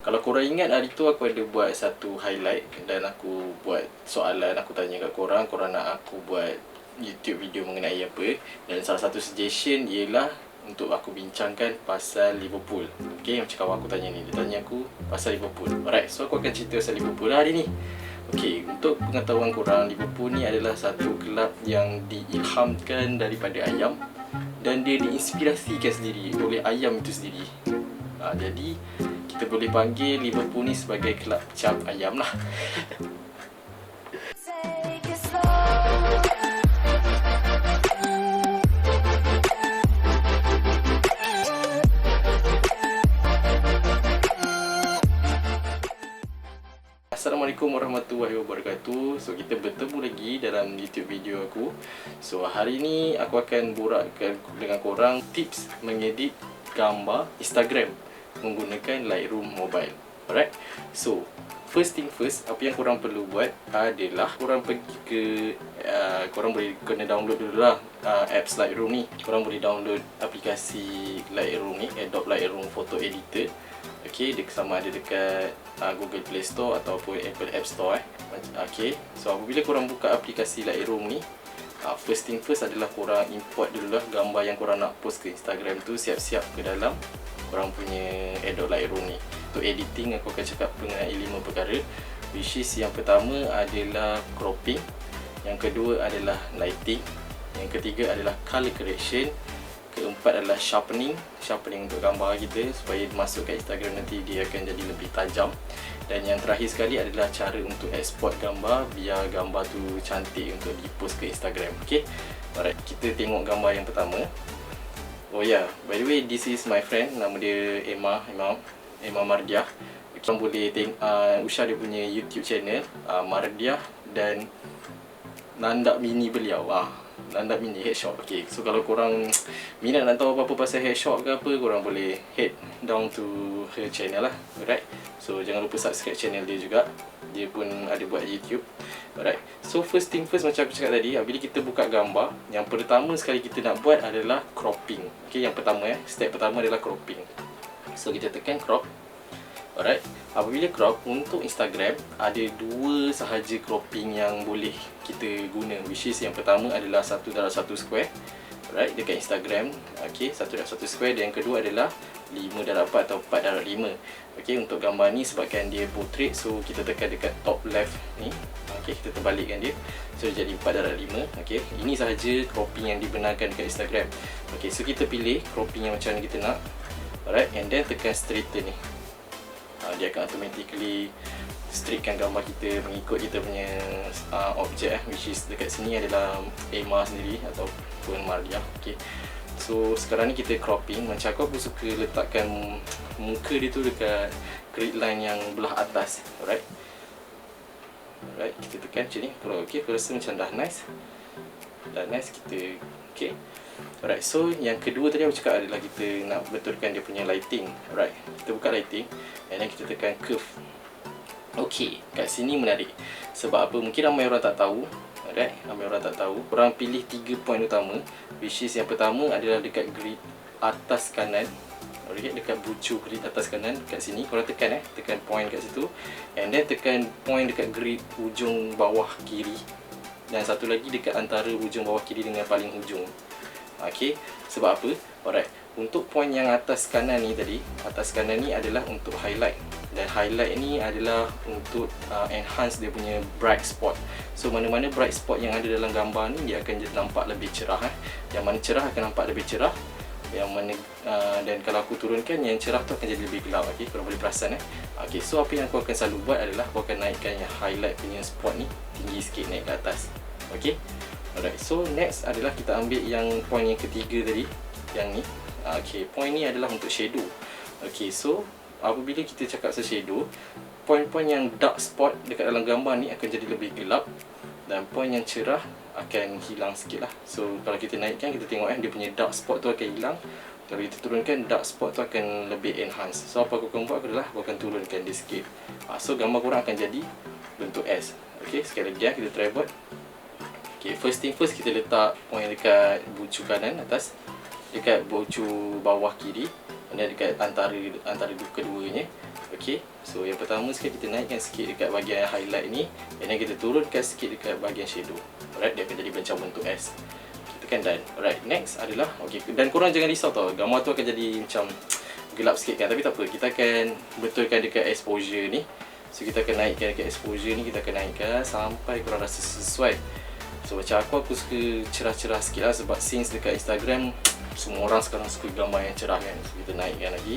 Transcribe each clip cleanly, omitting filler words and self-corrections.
Kalau korang ingat hari tu aku ada buat satu highlight dan aku buat soalan, aku tanya kat korang, korang nak aku buat YouTube video mengenai apa. Dan salah satu suggestion ialah untuk aku bincangkan pasal Liverpool. Okay, macam kawan aku tanya ni, dia tanya aku pasal Liverpool. Alright, so aku akan cerita pasal Liverpool hari ni. Okay, untuk pengetahuan korang, Liverpool ni adalah satu kelab yang diilhamkan daripada ayam dan dia diinspirasikan sendiri oleh ayam itu sendiri. Jadi kita boleh panggil Liverpool ni sebagai kelab cap ayam lah. Assalamualaikum warahmatullahi wabarakatuh. So kita bertemu lagi dalam YouTube video aku. So hari ni aku akan borakkan dengan korang tips mengedit gambar Instagram menggunakan Lightroom Mobile. Alright. So first thing first, apa yang korang perlu buat adalah korang pergi ke korang boleh kena download dulu lah apps Lightroom ni. Korang boleh download aplikasi Lightroom ni, Adobe Lightroom Photo Editor. Okay, dia sama ada dekat Google Play Store ataupun Apple App Store. Okay, so apabila korang buka aplikasi Lightroom ni, first thing first adalah korang import dulu lah gambar yang korang nak post ke Instagram tu, siap-siap ke dalam korang punya Adobe Lightroom ni. Untuk editing aku akan cakap mengenai 5 perkara, which is yang pertama adalah cropping, yang kedua adalah lighting, yang ketiga adalah color correction, keempat adalah sharpening untuk gambar kita supaya masuk ke Instagram nanti dia akan jadi lebih tajam, dan yang terakhir sekali adalah cara untuk export gambar biar gambar tu cantik untuk dipost ke Instagram. Okay, alright, kita tengok gambar yang pertama. Oh yeah, by the way, this is my friend, nama dia Emma Mardiah. Korang boleh tengok Usha dia punya YouTube channel, Mardiah dan Nandak Mini beliau. Nandak Mini headshot. Okay, so kalau korang minat nak tahu apa-apa pasal headshot ke apa, korang boleh head down to her channel lah. Alright, so jangan lupa subscribe channel dia juga, dia pun ada buat YouTube. Alright, so first thing first, macam aku cakap tadi, bila kita buka gambar, yang pertama sekali kita nak buat adalah cropping. Okay, yang pertama step pertama adalah cropping. So kita tekan crop. Alright, apabila crop untuk Instagram, ada dua sahaja cropping yang boleh kita guna, which is yang pertama adalah 1:1 square. Alright, dekat Instagram. Okay, 1:1 square, dan yang kedua adalah 5:4 atau 4:5. Okay, untuk gambar ni sebabkan dia portrait, so kita tekan dekat top left ni. Okay, kita terbalikkan dia, so dia jadi 4:5. Okay, ini sahaja cropping yang dibenarkan dekat Instagram. Okay, so kita pilih cropping yang macam ni kita nak. Alright, and then tekan straighten ni. Dia akan automatically straightkan gambar kita mengikut kita punya objek, which is dekat sini adalah Emma sendiri ataupun Mardiah. Okay, so sekarang ni kita cropping. Macam aku suka letakkan muka dia tu dekat grid line yang belah atas. Alright, kita tekan macam ni. Kalau okay, aku rasa macam dah nice, kita okay. Alright, so yang kedua tadi aku cakap adalah kita nak betulkan dia punya lighting. Alright, kita buka lighting and then kita tekan curve. Okay, kat sini menarik. Sebab apa? Mungkin ramai orang tak tahu. Alright, ramai orang tak tahu. Korang pilih 3 point utama, which is yang pertama adalah dekat grid atas kanan. Alright, dekat bucu grid atas kanan kat sini. Korang tekan tekan point kat situ, and then tekan point dekat grid ujung bawah kiri, dan satu lagi dekat antara ujung bawah kiri dengan paling ujung. Okay, sebab apa? Alright, untuk point yang atas kanan ni tadi, atas kanan ni adalah untuk highlight, dan highlight ni adalah untuk enhance dia punya bright spot. So mana-mana bright spot yang ada dalam gambar ni, dia akan nampak lebih cerah. Yang mana cerah akan nampak lebih cerah, yang mana dan kalau aku turunkan, yang cerah tu akan jadi lebih gelap. Okay, korang boleh perasan Okay, so apa yang aku akan selalu buat adalah aku akan naikkan yang highlight punya spot ni tinggi sikit, naik ke atas. Okay, alright, so next adalah kita ambil yang point yang ketiga tadi, yang ni. Okay, point ni adalah untuk shadow. Okay, so apabila kita cakap pasal shadow, point-point yang dark spot dekat dalam gambar ni akan jadi lebih gelap, dan point yang cerah akan hilang sikit lah. So kalau kita naikkan, kita tengok dia punya dark spot tu akan hilang. Kalau kita turunkan, dark spot tu akan lebih enhance. So apa aku akan buat adalah aku akan turunkan dia sikit. So gambar korang akan jadi bentuk S. Okay, sekali lagi kita try buat. Okay, first thing first, kita letak point dekat bucu kanan atas, dekat bucu bawah kiri, dan dekat antara keduanya. Okay, So yang pertama sekali kita naikkan sikit dekat bahagian highlight ni, dan kita turunkan sikit dekat bahagian shadow. Alright, dia akan jadi macam bentuk S. Kita kan done. Alright, next adalah dan korang jangan risau tau, gambar tu akan jadi macam gelap sikit kan, tapi tak apa, kita akan betulkan dekat exposure ni. So kita akan naikkan dekat exposure ni, kita akan naikkan sampai korang rasa sesuai. So macam aku suka cerah-cerah sikit lah, sebab since dekat Instagram semua orang sekarang suka gambar yang cerah kan. So kita naikkan lagi,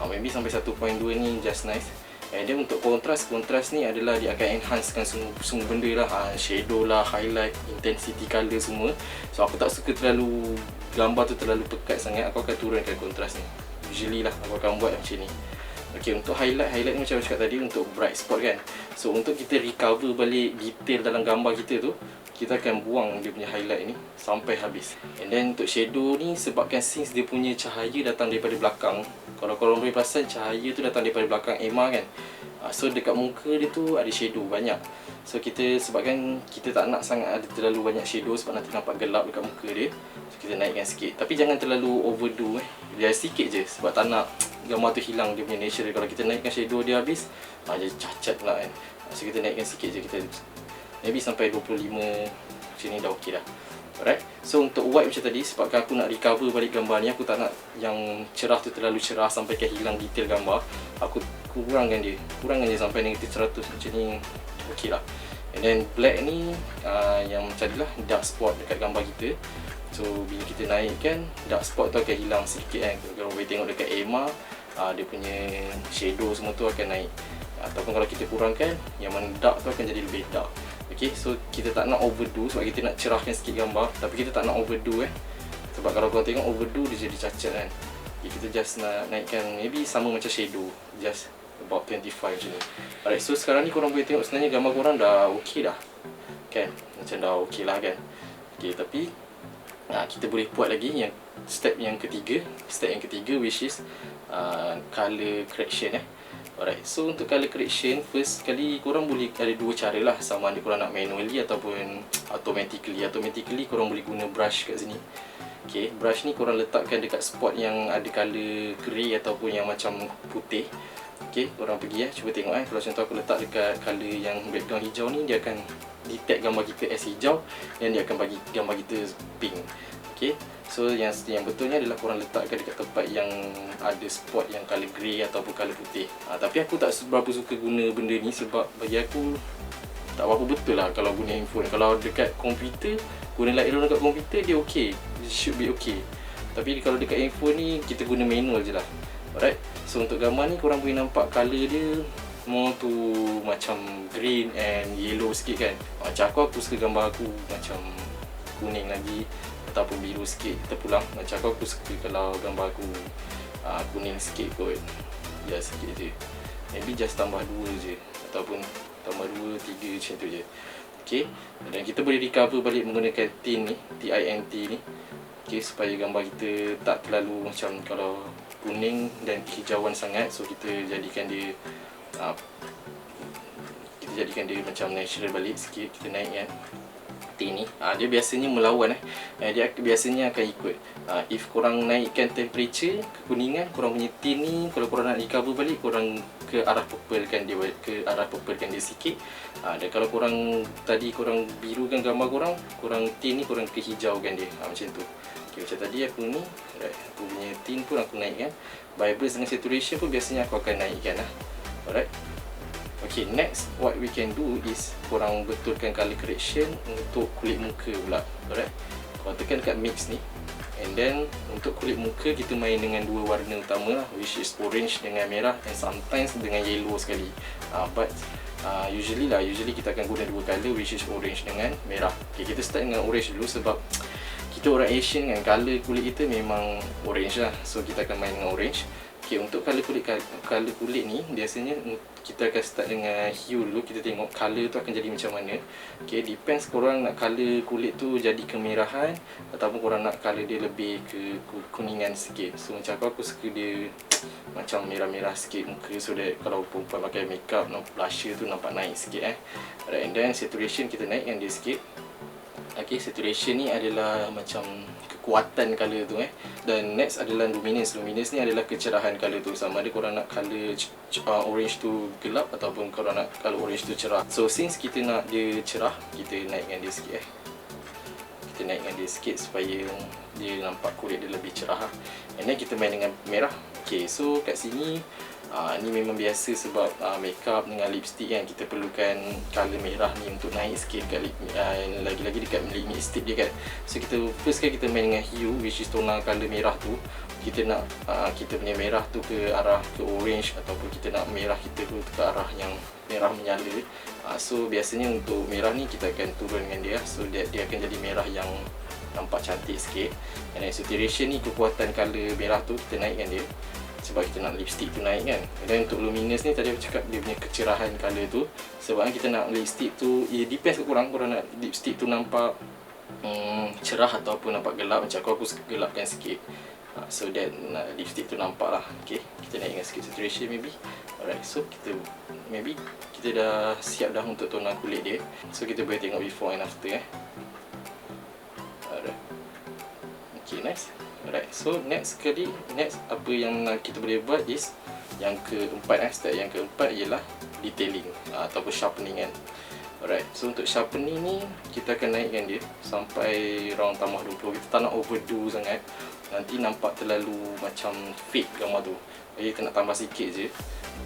maybe sampai 1.2 ni just nice. And then untuk kontras ni adalah dia akan enhancekan semua benda lah, shadow lah, highlight, intensity colour semua. So aku tak suka terlalu gambar tu terlalu pekat sangat, aku akan turunkan kontras ni. Usually lah aku akan buat macam ni. Okay, untuk highlight ni macam aku cakap tadi, untuk bright spot kan. So untuk kita recover balik detail dalam gambar kita tu, kita akan buang dia punya highlight ni sampai habis. And then untuk shadow ni, sebabkan since dia punya cahaya datang daripada belakang, kalau korang boleh perasan cahaya tu datang daripada belakang Emma kan. So dekat muka dia tu ada shadow banyak. So sebabkan kita tak nak sangat ada terlalu banyak shadow, sebab nanti nampak gelap dekat muka dia. So kita naikkan sikit, tapi jangan terlalu overdo dia sikit je, sebab tak nak gambar tu hilang dia punya nature. Kalau kita naikkan shadow dia habis, jadi cacat pula kan. So kita naikkan sikit je, kita maybe sampai 25 macam ni dah okey dah. Alright, so untuk white macam tadi, sebabkan aku nak recover balik gambar ni, aku tak nak yang cerah tu terlalu cerah sampai ke hilang detail gambar. Aku kurangkan dia sampai -100 macam ni, okey lah. And then black ni yang macam ni lah, dark spot dekat gambar kita. So bila kita naikkan, dark spot tu akan hilang sedikit kan. Kalau boleh tengok dekat Emma, dia punya shadow semua tu akan naik. Ataupun kalau kita kurangkan, yang mana dark tu akan jadi lebih dark. Okay, so kita tak nak overdo, sebab kita nak cerahkan sikit gambar, tapi kita tak nak overdo sebab kalau korang tengok overdo dia jadi cacat kan. Okay, kita just nak naikkan maybe sama macam shadow, just about 25 macam ni. Alright, so sekarang ni korang boleh tengok sebenarnya gambar korang dah okey dah kan, macam dah okey lah kan. Okay, tapi kita boleh buat lagi yang step yang ketiga, which is color correction Alright, so untuk color correction, first kali korang boleh ada dua cara lah, sama ada korang nak manually ataupun automatically. Automatically korang boleh guna brush kat sini. Okay, brush ni korang letakkan dekat spot yang ada color grey ataupun yang macam putih. Okay, korang pergi cuba tengok kalau contoh aku letak dekat color yang background hijau ni, dia akan detect gambar kita as hijau, dan dia akan bagi gambar kita pink. Okay, so yang betulnya adalah korang letakkan dekat tempat yang ada spot yang color grey ataupun color putih. Tapi aku tak berapa suka guna benda ni, sebab bagi aku tak berapa betul lah kalau guna handphone. Kalau dekat komputer, guna Lightroom dekat komputer dia okey, should be okay. Tapi kalau dekat handphone ni, kita guna manual je lah. Alright, so untuk gambar ni korang boleh nampak color dia more tu macam green and yellow sikit kan. Macam aku suka gambar aku macam kuning lagi ataupun biru sikit, terpulang. Macam aku suka kalau gambar aku kuning sikit kot, just sikit je, maybe just tambah 2 je, ataupun tambah 2, 3 macam tu je. Okay, dan kita boleh recover balik menggunakan tint ni, TINT ni. Okay, supaya gambar kita tak terlalu macam kalau kuning dan hijauan sangat. So kita jadikan dia macam natural balik sikit. Kita naikkan tint ni, dia biasanya melawan dia biasanya akan ikut. If korang naikkan temperature, kekuningan, korang punya tint ni, kalau korang nak recover balik, korang ke arah purple-kan dia sikit. Dan kalau korang tadi korang birukan gambar korang tint ni korang kehijaukan dia, macam tu. Okay, macam tadi aku ni, aku punya tint pun aku naikkan. Vibrance dengan saturation pun biasanya aku akan naikkan lah. Alright. Okay, next what we can do is korang betulkan color correction untuk kulit muka pula. Alright, korang tekan dekat mix ni, and then untuk kulit muka kita main dengan dua warna utama lah, which is orange dengan merah, and sometimes dengan yellow sekali. But usually kita akan guna dua color, which is orange dengan merah. Okay, kita start dengan orange dulu, sebab kita orang Asian kan, color kulit kita memang orange lah. So kita akan main dengan orange. Okay, untuk color kulit ni biasanya kita akan start dengan hue dulu. Kita tengok color tu akan jadi macam mana. Okay, depends korang nak color kulit tu jadi kemerahan ataupun korang nak color dia lebih ke kuningan sikit. So macam aku suka dia macam merah-merah sikit muka, so that kalau perempuan pakai makeup, blusher tu nampak naik sikit Alright, and then saturation kita naikkan dia sikit. Okay, saturation ni adalah macam kekuatan colour tu Dan next adalah luminance. Luminance ni adalah kecerahan colour tu. Sama ada korang nak colour orange tu gelap ataupun korang nak colour orange tu cerah. So since kita nak dia cerah, kita naikkan dia sikit Kita naikkan dia sikit supaya dia nampak kulit dia lebih cerah And then kita main dengan merah. Okay, so kat sini ni memang biasa sebab makeup dengan lipstick kan, kita perlukan colour merah ni untuk naik sikit kat lagi-lagi dekat lipstick dia kan. So kita first kan kita main dengan hue, which is tonal colour merah tu. Kita nak kita punya merah tu ke arah ke orange, ataupun kita nak merah kita tu ke arah yang merah menyala. So biasanya untuk merah ni kita akan turunkan dia, so dia akan jadi merah yang nampak cantik sikit. And then saturation ni kekuatan colour merah tu kita naikkan dia sebab kita nak lipstick tu naik kan. Dan untuk luminous ni tadi aku cakap dia punya kecerahan colour tu. Sebab kita nak lipstick tu, depends kat korang nak lipstick tu nampak cerah ataupun nampak gelap. Macam aku suka gelapkan sikit, so that lipstick tu nampak lah. Okay, kita naikkan sikit saturation maybe. Alright, so kita maybe kita dah siap dah untuk tonal kulit dia. So kita boleh tengok before and after Alright, okay, nice. Alright, so next apa yang kita boleh buat is yang keempat. Step yang keempat ialah detailing ataupun sharpening kan. Alright, so untuk sharpening ni kita akan naikkan dia sampai round tambah 20. Kita tak nak overdo sangat, nanti nampak terlalu macam fake gambar tu. Jadi kita nak tambah sikit je.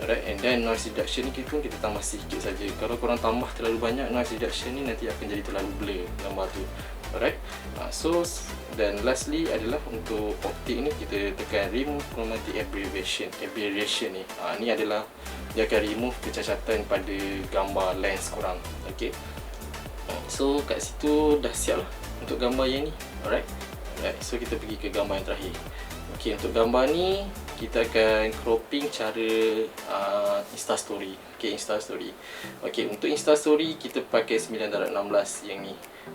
Alright, and then noise reduction ni kita tambah sikit saja. Kalau korang tambah terlalu banyak noise reduction ni, nanti akan jadi terlalu blur gambar tu. Alright, so dan lastly adalah untuk optik ni kita tekan remove chromatic aberration ni. Ni adalah dia akan remove kecacatan pada gambar lens korang. Okay, so kat situ dah siap lah untuk gambar yang ni. Alright, so kita pergi ke gambar yang terakhir. Okay, untuk gambar ni kita akan cropping cara Instastory. Okay, Instastory. Okay, untuk Instastory kita pakai 9:16 yang ni.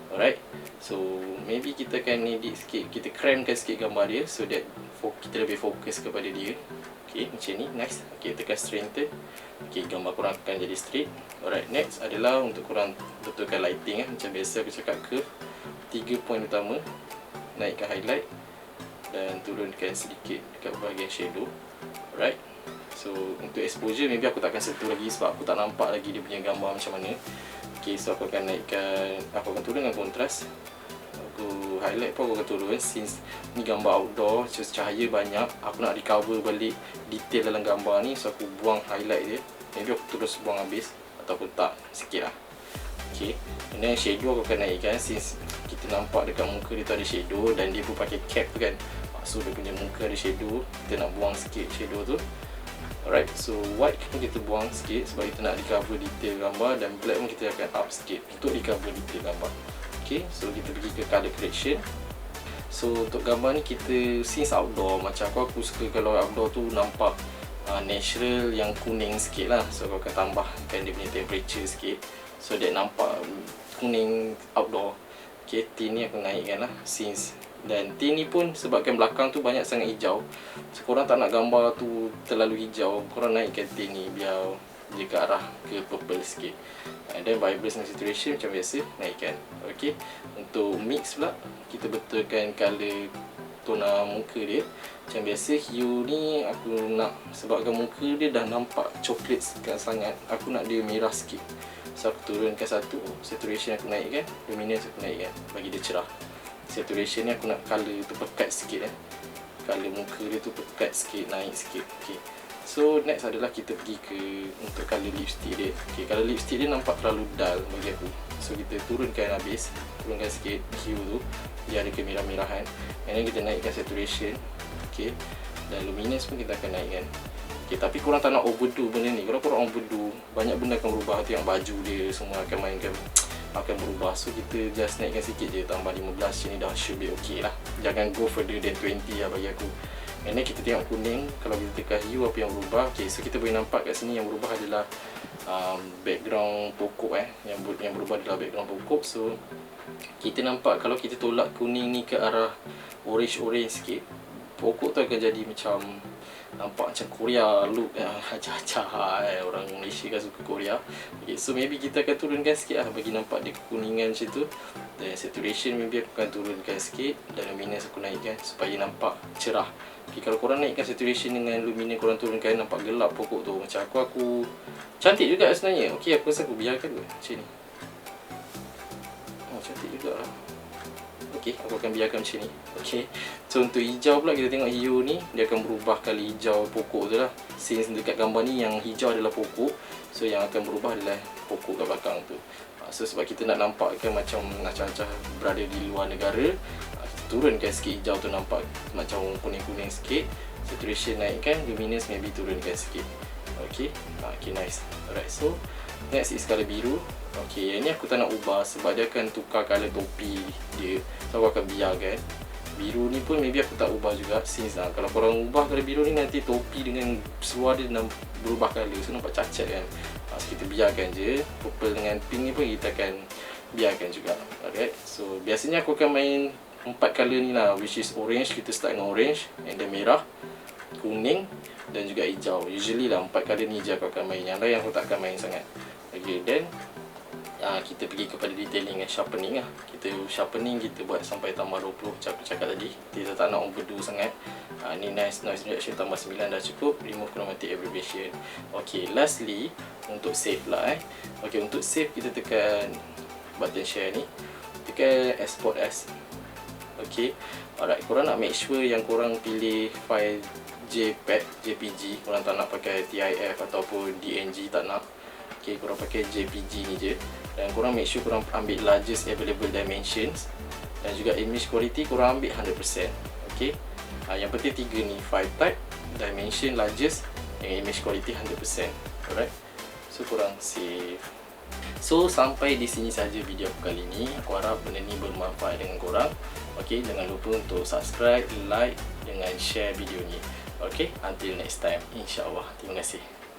Alright, so maybe kita akan edit sikit, kita crampkan sikit gambar dia so that kita lebih fokus kepada dia. Okay, macam ni, nice. Okay, tekan strengthen. Okay, gambar korang akan jadi straight. Alright, next adalah untuk korang betulkan lighting macam biasa aku cakap, curve 3 point utama, naikkan highlight dan turunkan sedikit dekat bahagian shadow. Alright, so untuk exposure maybe aku tak akan sentuh lagi sebab aku tak nampak lagi dia punya gambar macam mana. Okay, so aku akan naikkan, aku akan turunkan kontras. Aku highlight pun aku akan turun, since ni gambar outdoor, cahaya banyak, aku nak recover balik detail dalam gambar ni. So aku buang highlight dia, maybe aku terus buang habis ataupun tak, sikit lah. Okay, and then shadow aku akan naikkan, since kita nampak dekat muka dia tu ada shadow dan dia pun pakai cap tu kan. So dia punya muka ada shadow, kita nak buang sikit shadow tu. Alright, so white pun kita buang sikit sebab kita nak recover detail gambar, dan black pun kita akan up sikit untuk recover detail gambar. Okay, so kita pergi ke color correction. So untuk gambar ni kita, since outdoor, macam aku suka kalau outdoor tu nampak natural, yang kuning sikit lah. So aku akan tambahkan dia punya temperature sikit so that nampak kuning outdoor. Okay, tint ni aku naikkan lah, since dan tint ni pun sebabkan belakang tu banyak sangat hijau, so korang tak nak gambar tu terlalu hijau, korang naikkan tint ni biar dia ke arah ke purple sikit. And then vibrance and saturation macam biasa, naikkan. Okay, untuk mix pula kita betulkan colour tona muka dia. Macam biasa hue ni aku nak, sebabkan muka dia dah nampak coklat sangat, aku nak dia merah sikit. So aku turunkan satu, saturation aku naikkan, luminance aku naikkan bagi dia cerah. Saturation ni aku nak colour tu pekat sikit colour muka dia tu pekat sikit, naik sikit. Okay, so next adalah kita pergi ke untuk colour lipstick dia. Okay, colour lipstick dia nampak terlalu dull bagi aku, so kita turunkan habis, turunkan sikit hue tu, dia ada kemerah-merahan. And then kita naikkan saturation. Okay, dan luminance pun kita akan naikkan. Okay, tapi korang tak nak overdo benda ni. Kalau korang overdo, banyak benda akan berubah. Tengok baju dia semua akan berubah. So kita just naikkan sikit je, tambah 15 macam ni dah should be okay lah. Jangan go further than 20 lah bagi aku. And then kita tengok kuning, kalau kita tekan hue apa yang berubah. Okay, so kita boleh nampak kat sini yang berubah adalah background pokok yang berubah adalah background pokok. So kita nampak kalau kita tolak kuning ni ke arah orange sikit, pokok tu akan jadi macam nampak macam Korea look acah-acah orang Malaysia kan suka Korea. Okay, so maybe kita akan turunkan sikit lah bagi nampak dia kekuningan macam tu. Dan saturation maybe aku akan turunkan sikit, dan luminance aku naikkan supaya nampak cerah. Okay, kalau korang naikkan saturation dengan luminance korang turunkan, nampak gelap pokok tu. Macam aku cantik juga sebenarnya. Okay, aku rasa aku biarkan kot macam ni. Oh, cantik juga lah. Okay, aku akan biarkan macam ni. Okay, so untuk hijau pula, kita tengok hijau ni dia akan berubah kali hijau pokok tu lah. Since dekat gambar ni yang hijau adalah pokok, so yang akan berubah adalah pokok kat belakang tu. So sebab kita nak nampakkan macam acah-acah berada di luar negara, kita turunkan sikit hijau tu nampak macam kuning-kuning sikit. Saturation naikkan, luminance maybe turunkan sikit. Okay, okay, nice. Alright, so next is colour biru. Okay, yang ni aku tak nak ubah sebab dia akan tukar colour topi dia. So aku akan biarkan. Biru ni pun maybe aku tak ubah juga, since kalau korang ubah colour biru ni nanti topi dengan seluar dia berubah colour, so nampak cacat kan. So kita biarkan je. Purple dengan pink ni pun kita akan biarkan juga. Alright, so biasanya aku akan main 4 colour ni lah, which is orange. Kita start dengan orange, and then merah, kuning dan juga hijau. Usually lah 4 colour ni je aku akan main. Yang lain aku tak akan main sangat. Okay, then kita pergi kepada detailing dan sharpening lah. Kita sharpening kita buat sampai tambah 20 macam aku cakap tadi. Kita tak nak overdo sangat. Ni nice noise reduction tambah 9 dah cukup. Remove chromatic aberration. Okay, lastly untuk save lah Okay, untuk save kita tekan button share ni, tekan export as. Okay, alright, korang nak make sure yang korang pilih file JPEG, JPG. Korang tak nak pakai TIF ataupun DNG, tak nak. Okay, korang pakai JPG ni je. Dan korang make sure korang ambil largest available dimensions. Dan juga image quality korang ambil 100%. Okay, yang penting 3 ni, file type, dimension, largest, dan image quality 100%. Alright, so korang save. So sampai di sini saja video aku kali ni. Aku harap benda ni bermanfaat dengan korang. Okay, jangan lupa untuk subscribe, like dengan share video ni. Okay, until next time, InsyaAllah. Terima kasih.